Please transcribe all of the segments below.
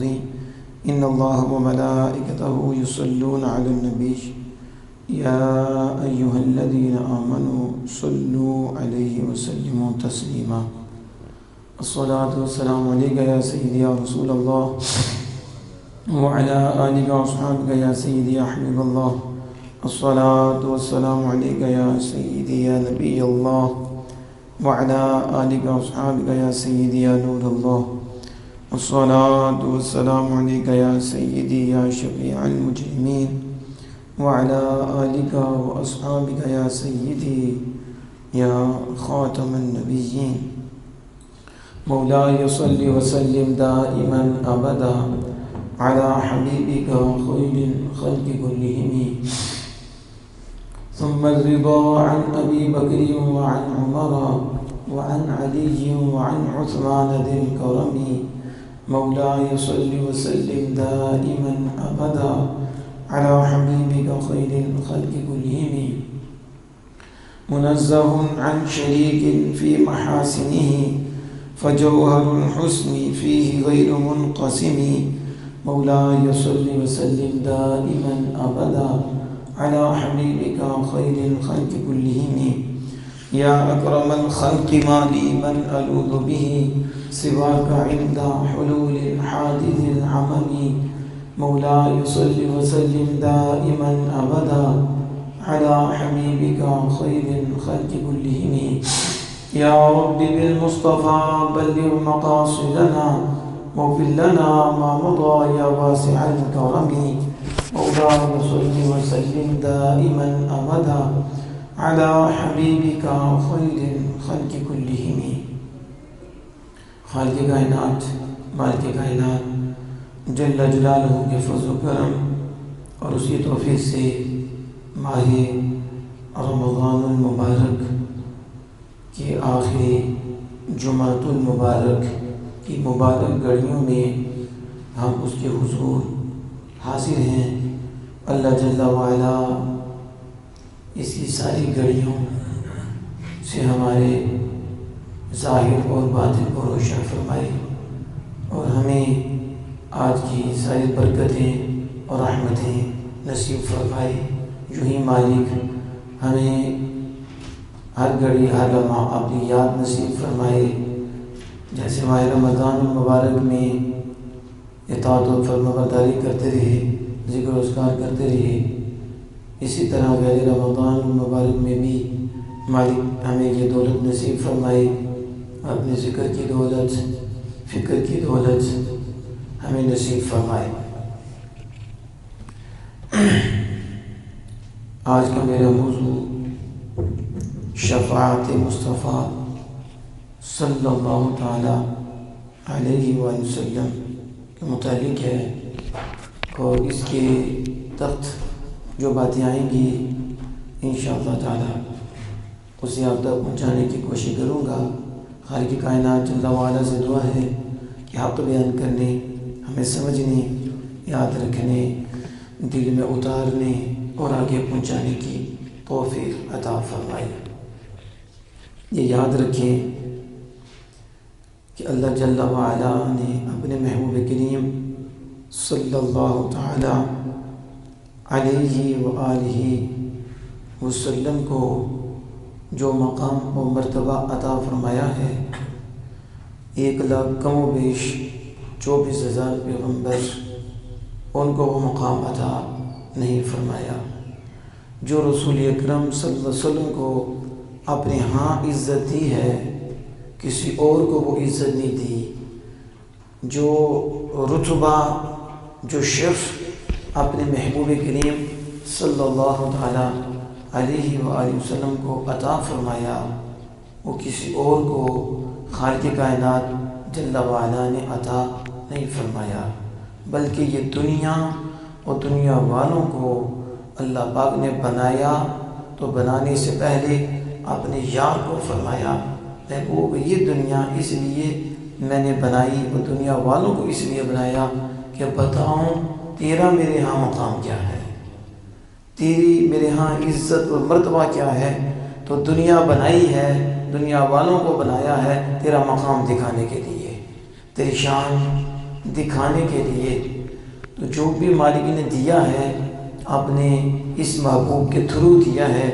العظيم إن الله وملائكته يصلون على النبي يا أيها الذين آمنوا صلوا عليه وسلموا تسليما الصلاة والسلام عليك يا سيدي يا رسول الله وعلى آلك وأصحابك يا سيدي يا حبيب الله الصلاة والسلام عليك يا سيدي يا نبي الله وعلى آلك وأصحابك يا سيدي يا نور الله الصلاة والسلام عليك يا سيدي يا شفيع المجرمين وعلى آلك وأصحابك يا سيدي يا خاتم النبيين مولاي صل وسلم دائما أبدا على حبيبك خير الخلق كلهم ثم الرضا عن أبي بكر وعن عمر وعن علي وعن عثمان ذي الكرم مولاي صل وسلم دائما أبدا على حبيبك خير الخلق كلهم منزه عن شريك في محاسنه فجوهر الحسن فيه غير منقسم مولاي صل وسلم دائما أبدا على حبيبك خير الخلق كلهم يا أكرم الخلق ما لي من ألوذ به سواك عند حلول الحادث العمم مولاي صل وسلم دائما أبدا على حبيبك خير الخلق كلهم يا رب بالمصطفى بلغ مقاصدنا واغفر لنا ما مضى يا واسع الكرم مولاي صل وسلم دائما أبدا على حبيبك خير الخلق كلهم خالق کائنات مالک کائنات جل جلالہ کے فضل و کرم اور اس کی توفیق سے ماہ رمضان المبارک کے آخری جمعۃ المبارک کی مبارک گھڑیوں میں ہم اس کے حضور حاضر ہیں۔ اللہ جل وعلا اس کی ساری گھڑیوں سے ہمارے ظاہر اور باطن کو روشن فرمائے اور ہمیں آج کی ساری برکتیں اور رحمتیں نصیب فرمائے۔ یوں ہی مالک ہمیں ہر گھڑی ہر لمحہ اپنی یاد نصیب فرمائے، جیسے ماہ رمضان المبارک میں اطاعت و فرمانبرداری کرتے رہے، ذکر و اذکار کرتے رہے، اسی طرح غیر رمضان المبارک میں بھی مالک ہمیں یہ دولت نصیب فرمائے، اپنے ذکر کی دولت، فکر کی دولت ہمیں نصیب فرمائے۔ آج کا میرا موضوع شفاعت مصطفیٰ صلی اللہ تعالی علیہ وآلہ وسلم کے متعلق ہے، اور اس کے تحت جو باتیں آئیں گی انشاءاللہ تعالی اسے آپ تک پہنچانے کی کوشش کروں گا۔ خالق کائنات جل وعلا سے دعا ہے کہ حق بیان کرنے، ہمیں سمجھنے، یاد رکھنے، دل میں اتارنے اور آگے پہنچانے کی توفیق عطا فرمائے۔ یہ یاد رکھیں کہ اللہ جل وعلا نے اپنے محبوب کریم صلی اللہ تعالی علیہ وآلہ وسلم کو جو مقام و مرتبہ عطا فرمایا ہے، 1,00,000 کم و بیش 24,000 پیغمبر ان کو وہ مقام عطا نہیں فرمایا۔ جو رسول اکرم صلی اللہ علیہ وسلم کو اپنے ہاں عزت دی ہے، کسی اور کو وہ عزت نہیں دی۔ جو رتبہ، جو شرف اپنے محبوب کریم صلی اللہ تعالی علیہ وآلہ وسلم کو عطا فرمایا، وہ کسی اور کو خالق کائنات جل وعلا نے عطا نہیں فرمایا، بلکہ یہ دنیا اور دنیا والوں کو اللہ پاک نے بنایا تو بنانے سے پہلے اپنے یار کو فرمایا، محبوب یہ دنیا اس لیے میں نے بنائی اور دنیا والوں کو اس لیے بنایا کہ بتاؤں تیرا میرے ہاں مقام کیا ہے، تیری میرے ہاں عزت اور مرتبہ کیا ہے۔ تو دنیا بنائی ہے، دنیا والوں کو بنایا ہے تیرا مقام دکھانے کے لیے، تیری شان دکھانے کے لیے۔ تو جو بھی مالک نے دیا ہے آپ نے اس محبوب کے تھرو دیا ہے،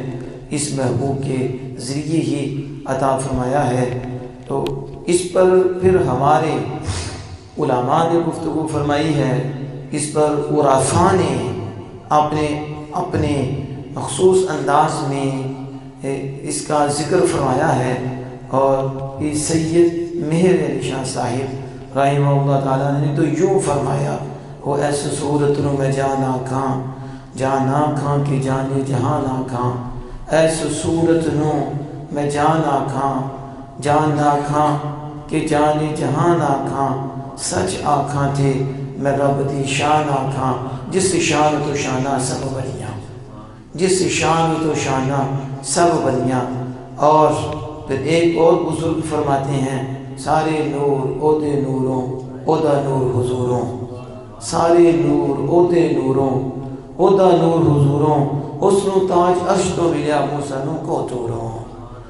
اس محبوب کے ذریعے ہی عطا فرمایا ہے۔ تو اس پر پھر ہمارے علماء نے گفتگو فرمائی ہے، اس پر عرفاء نے اپنے مخصوص انداز میں اس کا ذکر فرمایا ہے۔ اور یہ سید مہر علی شاہ صاحب رحمہ اللہ تعالیٰ نے تو یوں فرمایا، وہ ایسے صورت نو میں جانا کھاں کہ جانے جہاں نہ کھاں، ایسے صورت نو میں جانا کھاں کہ جانے جہاں نہ کھاں، سچ آکھاں تھے میں رب دی شان آکھاں، جس شان تو شانہ سب بلیاں، جس شان تو شانہ سب بلیاں۔ اور پھر ایک اور بزرگ فرماتے ہیں، سارے نور عہدے نوروں عہدہ نور حضوروں، سارے نور عہدے نوروں عہدہ نور حضوروں، حسن و تاج عرش تو ملیا موسنوں کو توروں۔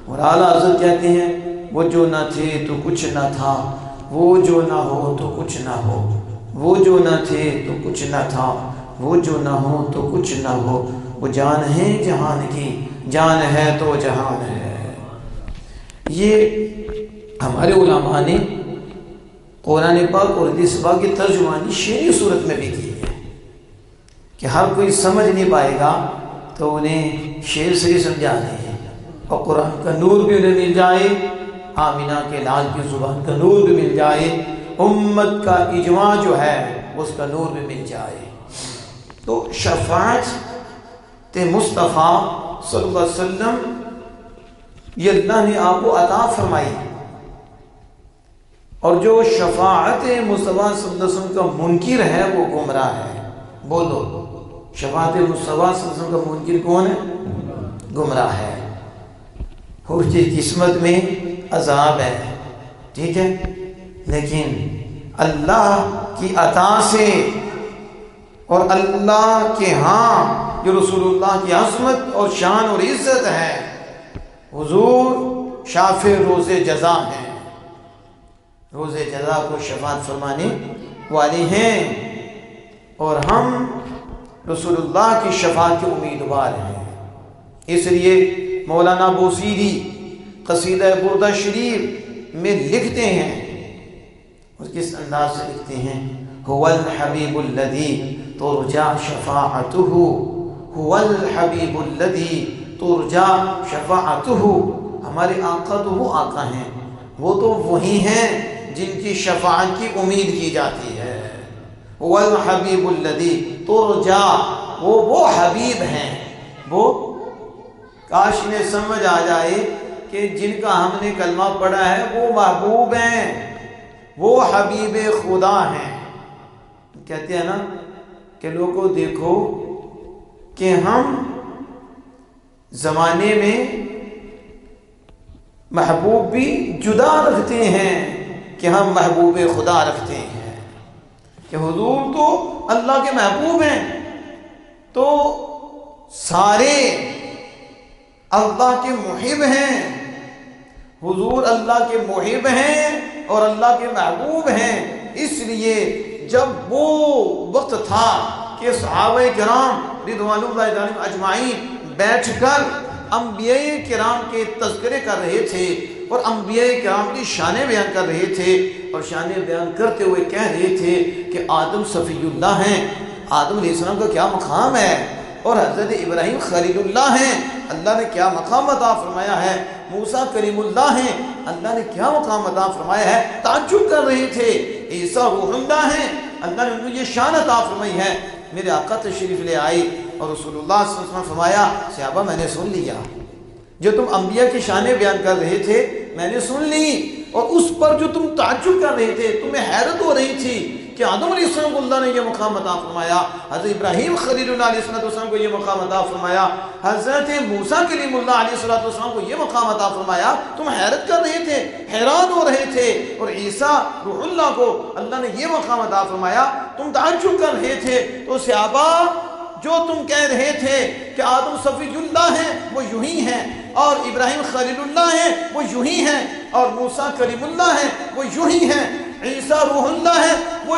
اور اعلیٰ حضرت کہتے ہیں، وہ جو نہ تھے تو کچھ نہ تھا، وہ جو نہ ہو تو کچھ نہ ہو، وہ جو نہ تھے تو کچھ نہ تھا، وہ جو نہ ہو تو کچھ نہ ہو، وہ جان ہے جہان کی، جان ہے تو جہان ہے۔ یہ ہمارے علماء نے قرآن پاک اور حدیث پاک کی ترجمانی شعری صورت میں بھی کی ہے کہ ہر کوئی سمجھ نہیں پائے گا تو انہیں شعر سے ہی سمجھانے ہیں، اور قرآن کا نور بھی انہیں مل جائے، آمینہ کے لال کی زبان کا نور بھی مل جائے، امت کا اجماع جو ہے اس کا نور بھی مل جائے۔ تو شفاعت مصطفیٰ صلی اللہ علیہ وسلم یہ اللہ نے آپ کو عطا فرمائی، اور جو شفاعت مصطفیٰ صلی اللہ علیہ وسلم کا منکر ہے وہ گمراہ ہے۔ بولو، شفاعت مصطفیٰ صلی اللہ علیہ وسلم کا منکر کون ہے؟ گمراہ ہے۔ اس کی قسمت میں عذاب ہے، ٹھیک ہے، لیکن اللہ کی عطا سے اور اللہ کے ہاں جو رسول اللہ کی عظمت اور شان اور عزت ہے، حضور شافع روز جزا ہیں، روز جزا کو شفاعت فرمانے والے ہیں، اور ہم رسول اللہ کی شفاعت کے امیدوار ہیں۔ اس لیے مولانا بوصیری قصیدہ بردہ شریف میں لکھتے ہیں، اور کس انداز سے لکھتے ہیں، هو الحبیب الذی ترجا شفاعتہ، هو الحبیب الذی ترجا شفاعتہ۔ ہمارے آقا تو وہ آقا ہیں، وہ تو وہی ہیں جن کی شفاعت کی امید کی جاتی ہے۔ هو الحبیب الذی ترجا، وہ حبیب ہیں، وہ کاش انہیں سمجھ آ جائے کہ جن کا ہم نے کلمہ پڑھا ہے وہ محبوب ہیں، وہ حبیب خدا ہیں۔ کہتے ہیں نا کہ لوگوں دیکھو کہ ہم زمانے میں محبوب بھی جدا رکھتے ہیں کہ ہم محبوب خدا رکھتے ہیں، کہ حضور تو اللہ کے محبوب ہیں، تو سارے اللہ کے محب ہیں، حضور اللہ کے محب ہیں اور اللہ کے محبوب ہیں۔ اس لیے جب وہ وقت تھا کہ صحابہ کرام رضوان اللہ علیہم اجمعین بیٹھ کر انبیاء کرام کے تذکرے کر رہے تھے اور انبیاء کرام کی شانیں بیان کر رہے تھے، اور شانیں بیان کرتے ہوئے کہہ رہے تھے کہ آدم صفی اللہ ہیں، آدم علیہ السلام کا کیا مقام ہے، اور حضرت ابراہیم خلیل اللہ ہیں، اللہ نے کیا مقام عطا فرمایا ہے، موسیٰ کریم اللہ ہیں، اللہ نے کیا مقام عطا فرمایا ہے، تعجب کر رہے تھے، عیسیٰ روح اللہ ہیں، اللہ نے انہیں یہ شان عطا فرمائی ہے۔ میرے آقا تشریف لے آئی اور رسول اللہ صلی اللہ علیہ وسلم فرمایا، صحابہ میں نے سن لیا، جو تم انبیاء کی شانیں بیان کر رہے تھے میں نے سن لی، اور اس پر جو تم تعجب کر رہے تھے، تمہیں حیرت ہو رہی تھی کہ آدم علیہ السلام کو اللہ نے یہ مقام عطا فرمایا، حضرت ابراہیم خلیل اللہ علیہ السلام کو یہ مقام عطا فرمایا، حضرت موسیٰ کلیم اللہ علیہ السلام کو یہ مقام عطا فرمایا، تم حیرت کر رہے تھے، حیران ہو رہے تھے، اور عیسیٰ روح اللہ کو اللہ نے یہ مقام عطا فرمایا، تم تعجب کر رہے تھے۔ تو صحابہ جو تم کہہ رہے تھے کہ آدم صفی اللہ ہیں وہ یوں ہی ہیں، اور ابراہیم خلیل اللہ ہیں وہ یوں ہی ہیں، اور موسیٰ کریم اللہ ہیں وہ یوں ہی ہیں، عیسیٰ روح اللہ ہے وہ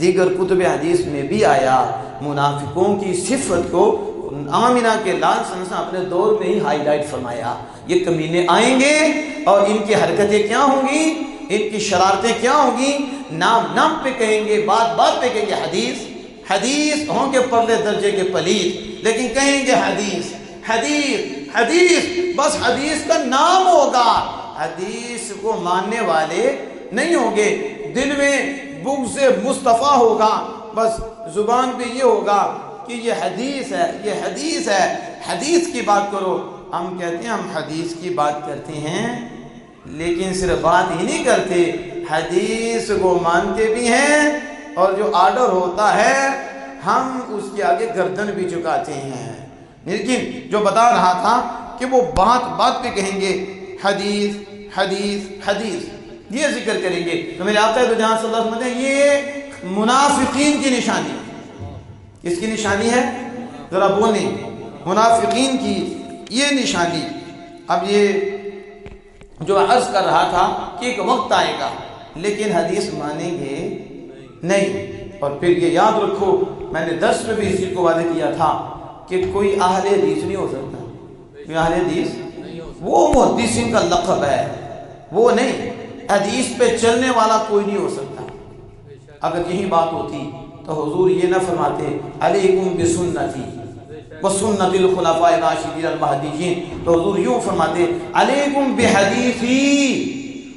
دیگر کتب حدیث میں بھی آیا، منافقوں کی صفت کو آمنہ کے لال صلی اللہ علیہ وسلم اپنے دور میں ہی ہائی لائٹ فرمایا، یہ کمینے آئیں گے اور ان کی حرکتیں کیا ہوں گی، ان کی شرارتیں کیا ہوں گی، نام پہ کہیں گے، بات پہ کہیں گے حدیث ہوں گے پرلے درجے کے پلیت، لیکن کہیں گے حدیث، بس حدیث کا نام ہوگا، حدیث کو ماننے والے نہیں ہوں گے، دل میں بغض مصطفیٰ ہوگا، بس زبان پہ یہ ہوگا کہ یہ حدیث ہے، حدیث کی بات کرو۔ ہم کہتے ہیں ہم حدیث کی بات کرتے ہیں، لیکن صرف بات ہی نہیں کرتے، حدیث کو مانتے بھی ہیں، اور جو آرڈر ہوتا ہے ہم اس کے آگے گردن بھی جھکاتے ہیں۔ لیکن جو بتا رہا تھا کہ وہ بات پہ کہیں گے حدیث، یہ ذکر کریں گے، تو میرے آقا دو جہاں صلی اللہ علیہ وسلم یہ منافقین کی نشانی ہے۔ کس کی نشانی ہے؟ ذرا بولیں، منافقین کی یہ نشانی۔ اب یہ جو عرض کر رہا تھا کہ ایک وقت آئے گا لیکن حدیث مانیں گے نہیں، اور پھر یہ یاد رکھو، میں نے درس میں بھی اس چیز کو واضح کیا تھا کہ کوئی اہل حدیث نہیں ہو سکتا، کوئی اہل حدیث، وہ محدثین کا لقب ہے، وہ نہیں، حدیث پہ چلنے والا کوئی نہیں ہو سکتا۔ اگر یہی بات ہوتی تو حضور یہ نہ فرماتے علیکم بسنتی وسنت الخلفاء الراشدین المہدیین، تو حضور یوں فرماتے علیکم بحدیثی،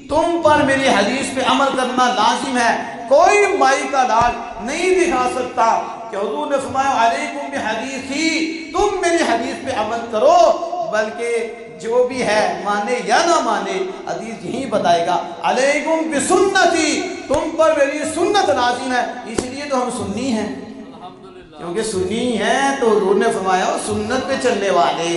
تم پر میری حدیث پہ عمل کرنا لازم ہے۔ کوئی مائی کا لال نہیں دکھا سکتا کہ حضور نے فرمایا علیکم بحدیثی، تم میری حدیث پہ عمل کرو، بلکہ جو بھی ہے مانے یا نہ مانے، حدیث یہی بتائے گا علیکم بسنتی، تم پر میری سنت لازم ہے۔ اس لیے تو ہم سنی ہیں، کیونکہ سنی ہیں تو حضور نے فرمایا سنت پہ چلنے والے،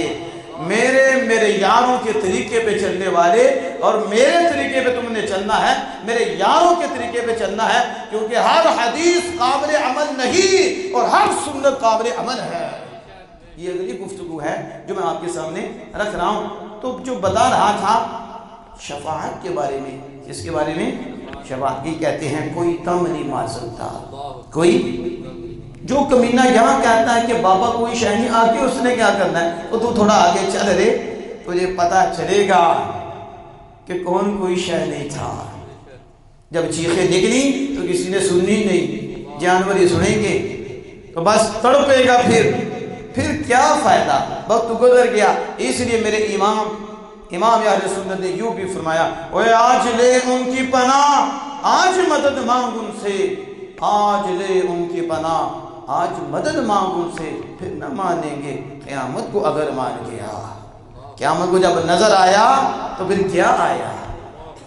میرے یاروں کے طریقے پہ چلنے والے، اور میرے طریقے پہ تم نے چلنا ہے، میرے یاروں کے طریقے پہ چلنا ہے، کیونکہ ہر حدیث قابل عمل نہیں اور ہر سنت قابل عمل ہے۔ یہ اگلی گفتگو ہے جو میں آپ کے سامنے رکھ رہا ہوں۔ تو جو بتا رہا تھا شفاعت کے بارے میں، اس کے بارے میں شفاعت کی کہتے ہیں کوئی تم نہیں مار سکتا، کوئی جو کمینہ یہاں کہتا ہے کہ بابا کوئی شے نہیں، آگے اس نے کیا کرنا ہے، تو تھوڑا آگے چل رہے، تجھے پتا چلے گا کہ کون کوئی شے نہیں تھا۔ جب چیخیں نکلی تو کسی نے سننی نہیں، جانور ہی سنیں گے تو بس تڑپے گا، پھر کیا فائدہ، وقت گزر گیا۔ اس لیے میرے امام اہل سنت نے یوں بھی فرمایا اوے آج لے ان کی پناہ، آج مدد مانگ ان سے، آج لے ان کی پناہ، آج مدد مانگ ان سے، پھر نہ مانیں گے قیامت کو اگر مان گیا۔ قیامت کو جب نظر آیا تو پھر کیا آیا،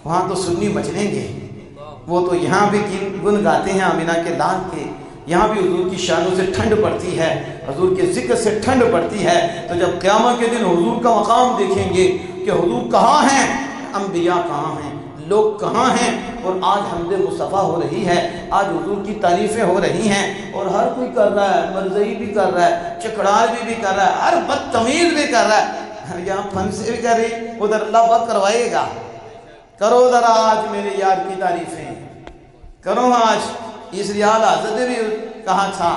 وہاں تو سنی مچلیں گے۔ وہ تو یہاں بھی گن گاتے ہیں آمینہ کے لال کے، یہاں بھی حضور کی شانوں سے ٹھنڈ پڑتی ہے، حضور کے ذکر سے ٹھنڈ پڑتی ہے۔ تو جب قیامت کے دن حضور کا مقام دیکھیں گے کہ حضور کہاں ہیں، انبیاء کہاں ہیں، لوگ کہاں ہیں، اور آج حمد مصطفیٰ ہو رہی ہے، آج حضور کی تعریفیں ہو رہی ہیں، اور ہر کوئی کر رہا ہے، مرزئی بھی کر رہا ہے، چکڑال بھی کر رہا ہے، ہر بدتمیز بھی کر رہا ہے، یہاں پھن سے بھی کر رہی، ادھر اللہ بات کروائے گا۔ کرو ذرا آج میرے یار کی تعریفیں کرو آج۔ اس لیے اعلیٰ حضرت نے بھی کہا تھا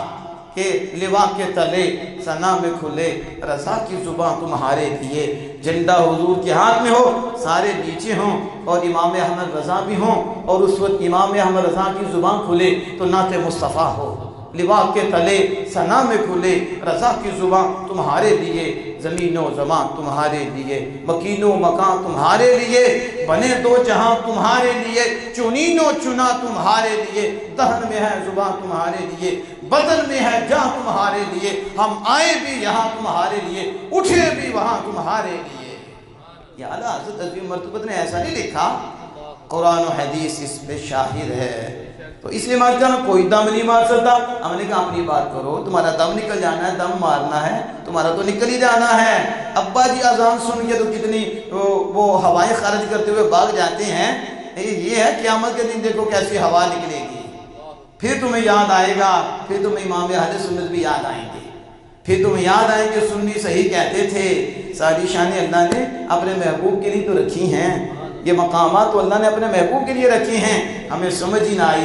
کہ لوا کے تلے ثنا میں کھلے، رضا کی زباں تمہارے لیے، جھنڈا حضور کے ہاتھ میں ہو، سارے نیچے ہوں، اور امام احمد رضا بھی ہوں، اور اس وقت امام احمد رضا کی زباں کھلے تو نعت مصطفیٰ ہو۔ لوا کے تلے ثنا میں کھلے، رضا کی زباں تمہارے لیے، زمین و زمان تمہارے لیے، مکین و مکان تمہارے لیے، بنے دو جہاں تمہارے لیے، چنین و چنا تمہارے لیے، دہن میں ہے زبان تمہارے لیے، بدن میں ہے جہاں تمہارے لیے، ہم آئے بھی یہاں تمہارے لیے، اٹھے بھی وہاں تمہارے لیے۔ یہ اعلیٰ حضرت عظیم مرتبت نے ایسا نہیں لکھا، قرآن و حدیث اس پہ شاہد ہے۔ تو اس لیے مانتا ہوں کوئی دم نہیں مار سکتا۔ ہم نے کہا اپنی بات کرو، تمہارا دم نکل جانا ہے، دم مارنا ہے تمہارا تو نکل ہی جانا ہے۔ ابا جی اذان سن کے تو کتنی وہ ہوائیں خارج کرتے ہوئے بھاگ جاتے ہیں، یہ ہے قیامت کے دن دیکھو کیسی ہوا نکلے گی، پھر تمہیں یاد آئے گا، پھر تمہیں امام اہل سنت بھی یاد آئیں گے، پھر تمہیں یاد آئیں گے سنی صحیح کہتے تھے۔ ساری شانیں اللہ نے اپنے محبوب کے لیے تو رکھی ہیں، یہ مقامات تو اللہ نے اپنے محبوب کے لیے رکھے ہیں، ہمیں سمجھ ہی نہ آئی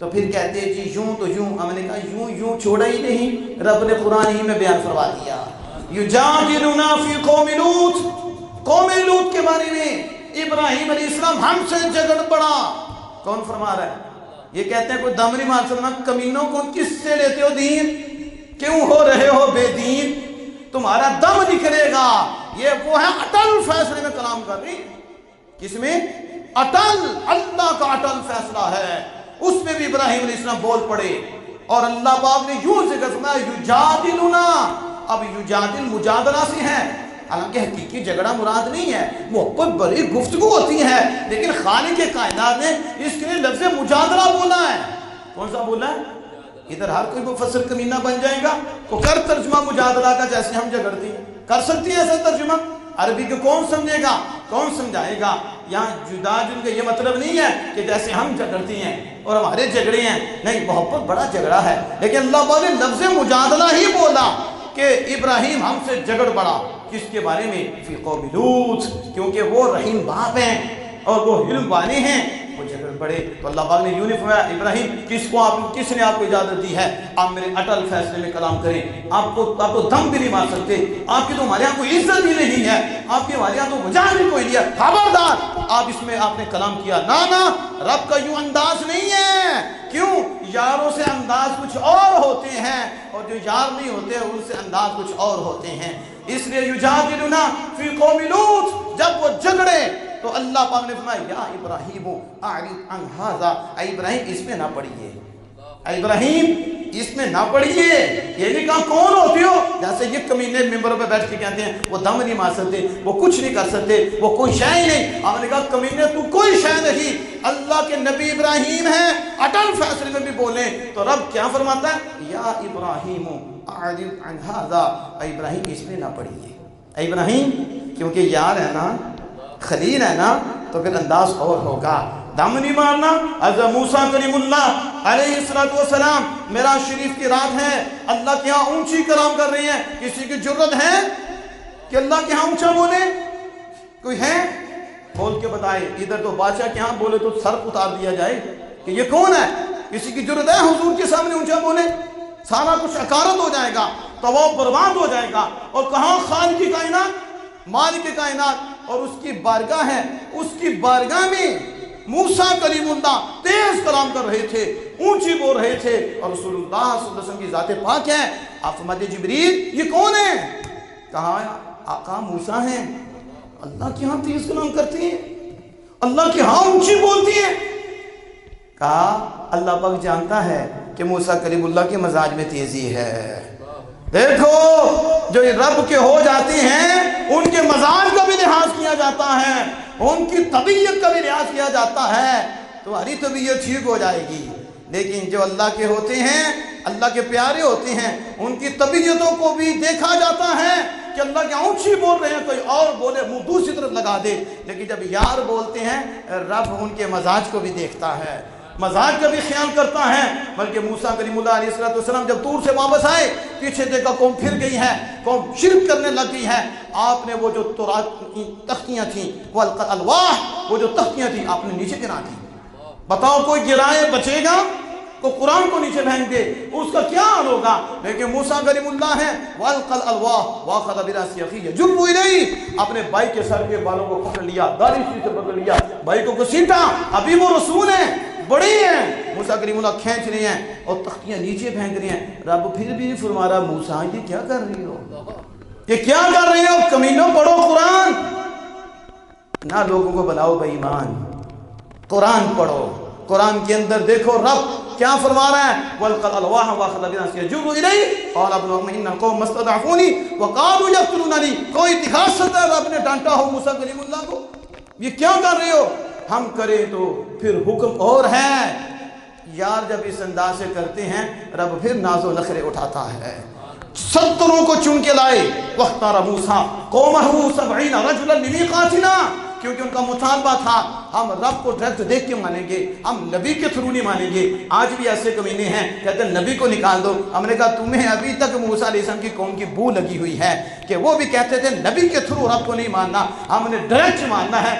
تو پھر کہتے ہیں جی یوں تو یوں. ہم نے کہا یوں یوں چھوڑا ہی نہیں, رب نے قرآن ہی میں بیان فرما دیا. یجادلنا فی قوم لوط, قوم لوط کے بارے میں ابراہیم علیہ السلام ہم سے جھگڑ پڑا. کون فرما رہا ہے؟ یہ کہتے ہیں کوئی دم نہیں مار سکتا. کمینوں کو کس سے لیتے ہو دین؟ کیوں ہو رہے ہو بے دین؟ تمہارا دم نکلے گا. یہ وہ ہے اٹل فیصلے میں کلام کر رہی. کس میں؟ اٹل, اللہ کا اٹل فیصلہ ہے. اس میں بھی ابراہیم علیہ السلام بول پڑے اور اللہ پاک نے یوں ذکر فرمایا یجادلنا. اب یجادل مجادلہ سے ہے, حالانکہ حقیقی جھگڑا مراد نہیں ہے, محبت بڑی گفتگو ہوتی ہے, لیکن خالق کائنات نے اس کے لیے لفظ مجادلہ بولا ہے. کون سا بولا ہے؟ ادھر ہر کوئی مفسر کمینہ بن جائے گا تو کر ترجمہ مجادلہ کا جیسے ہم جھگڑتے ہیں. کر سکتی ہے ایسا ترجمہ؟ عربی کو کون سمجھے گا, کون سمجھائے گا؟ یہاں جداجن کا یہ مطلب نہیں ہے کہ جیسے ہم جھگڑتے ہیں اور ہمارے جھگڑے ہیں, نہیں, محبت بڑا جھگڑا ہے. لیکن اللہ پاک نے لفظ مجادلہ ہی بولا کہ ابراہیم ہم سے جھگڑ پڑا. کس کے بارے میں؟ فی قوم لوط, کیونکہ وہ رحیم باپ ہیں اور وہ علم والے ہیں, وہ جھگڑ پڑے. تو اللہ پاک نے یوں نہیں فرمایا ابراہیم کس نے آپ کو اجازت دی ہے آپ میرے اٹل فیصلے میں کلام کریں؟ آپ تو دم بھی نہیں مار سکتے, آپ کی تو ہمارے یہاں کوئی عزت ہی نہیں ہے, آپ کی ہمارے یہاں تو وجہ بھی کوئی نہیں ہے, خبردار آپ اس میں آپ نے کلام کیا. نا, رب کا یوں انداز نہیں ہے. کیوں؟ یاروں سے انداز کچھ اور ہوتے ہیں اور جو یار نہیں ہوتے ان سے انداز کچھ اور ہوتے ہیں. اس لیے یجادلنا فی قوم لوط, جب وہ جھگڑے تو اللہ پاک نے فرمایا یا ابراہیم اعرض عن ھذا, اے ابراہیم اس میں نہ پڑھیے, اے ابراہیم اس میں نہ پڑھیے. یہ نہیں کہا کون ہوتی ہو, جیسے یہ کمینے ممبروں پہ بیٹھ کے کہتے ہیں وہ دم نہیں مار سکتے, وہ کچھ نہیں کر سکتے, وہ کوئی شے ہی نہیں. ہم نے کہا کمینے تو کوئی شے نہیں, اللہ کے نبی ابراہیم ہیں, اٹل فیصلے میں بھی بولیں تو رب کیا فرماتا ہے؟ یا ابراہیم اعرض عن ھذا, اے ابراہیم اس میں نہ پڑھیے. اے ابراہیم, کیونکہ یار ہے نا, خلیل ہے نا, تو پھر انداز اور ہوگا. دم نہیں مارنا. حضرت موسیٰ کلیم اللہ علیہ السلام معراج شریف کی رات ہے, اللہ کے ہاں اونچی کلام کر رہی ہیں. کسی کی جرت ہے کہ اللہ کے ہاں اونچا بولے؟ کوئی ہے؟ بول کے بتائے. ادھر تو بادشاہ کے ہاں بولے تو سر اتار دیا جائے کہ یہ کون ہے. کسی کی جرت ہے حضور کے سامنے اونچا بولے؟ سارا کچھ اکارت ہو جائے گا, تو وہ برباد ہو جائے گا. اور کہاں خالق کی کائنات, مالک کی کائنات, اور اس کی بارگاہ ہے. اس کی بارگاہ میں موسیٰ کلیم اللہ تیز کلام کر رہے تھے, اونچی بول رہے تھے, اور رسول اللہ صلی اللہ علیہ وسلم کی ذات پاک ہے. آپ فرماتے جبریل یہ کون ہے؟ کہا آقا موسیٰ ہیں. اللہ کے ہاں تیز کلام کرتی ہیں, اللہ کے ہاں اونچی بولتی ہیں. کہا اللہ پاک جانتا ہے کہ موسیٰ کلیم اللہ کے مزاج میں تیزی ہے. دیکھو جو رب کے ہو جاتے ہیں ان کے مزاج کا بھی لحاظ کیا جاتا ہے, ان کی طبیعت کا بھی لحاظ کیا جاتا ہے. تمہاری طبیعت ٹھیک ہو جائے گی, لیکن جو اللہ کے ہوتے ہیں, اللہ کے پیارے ہوتے ہیں, ان کی طبیعتوں کو بھی دیکھا جاتا ہے کہ اللہ کے اونچی بول رہے ہیں, کوئی اور بولے منہ دوسری طرف لگا دے. لیکن جب یار بولتے ہیں رب ان کے مزاج کو بھی دیکھتا ہے, مزاج کا بھی خیال کرتا ہے. بلکہ موسیٰ کلیم اللہ علیہ السلام جب طور سے واپس آئے, پیچھے دیکھا قوم پھر گئی ہے, قوم شرک کرنے لگ گئی ہے. آپ نے وہ جو تورات کی تختیاں تھیں, وَالْقَدْ الْوَاحِ, وہ جو تختیاں تھیں آپ نے نیچے گرا دی. بتاؤ کوئی گرائے بچے گا؟ کو قرآن کو نیچے پھینک دے اس کا کیا حال ہوگا؟ لیکن موسیٰ کلیم اللہ ہے, وَالْقَدْ الْوَاحِ وَأَخَذَ بِرَأْسِ أَخِيهِ يَجُرُّهُ إِلَيْهِ, اپنے بھائی کے سر کے بالوں کو پکڑ لیا, داڑھی سے پکڑ لیا, بھائی کو گھسیٹا. ابھی وہ رسول ہیں, بڑے ہیں. موسیٰ کلیم اللہ کھینچ رہے ہیں اور تختیاں نیچے پھینک رہے ہیں. رب پھر بھی فرما رہا موسیٰ یہ کیا کر رہی ہو, یہ کیا کر رہی ہو؟ کمینوں پڑھو قرآن, نہ لوگوں کو بلاؤ بے ایمان. قرآن پڑھو, قرآن کے اندر دیکھو رب کیا فرما رہا ہے. وَالْقَدْ الْوَاحَ وَأَخَذَ بِرَأْسِ يَجُرُّهُ إِلَيْهِ قَالَ ابْنُ أُمَّ إِنَّ الْقَوْمَ اسْتَضْعَفُونِي وَقَالُوا يَقْتُلُونَنِي. کوئی دکھا سکتا ہے رب نے ڈانٹا ہو موسیٰ کلیم اللہ کو؟ یہ کیا کر رہے ہو؟ ہم کریں تو پھر حکم اور ہے. یار جب اس انداز سے کرتے ہیں رب پھر ناز و نخرے اٹھاتا ہے. 70 کو چن کے لائے. وَاخْتَارَ مُوسَىٰ قَوْمَهُ 70 رَجُلًا لِمِيقَاتِنَا, کیونکہ ان کا مطالبہ تھا ہم رب کو ڈائریکٹ دیکھ کے مانیں گے, ہم نبی کے تھرو نہیں مانیں گے. آج بھی ایسے کمینے ہیں کہتے ہیں نبی کو نکال دو. ہم نے کہا تمہیں ابھی تک موسیٰ علیہ السلام کی قوم کی بو لگی ہوئی ہے کہ وہ بھی کہتے تھے نبی کے تھرو رب کو نہیں ماننا, ہم نے ڈائریکٹ ماننا ہے.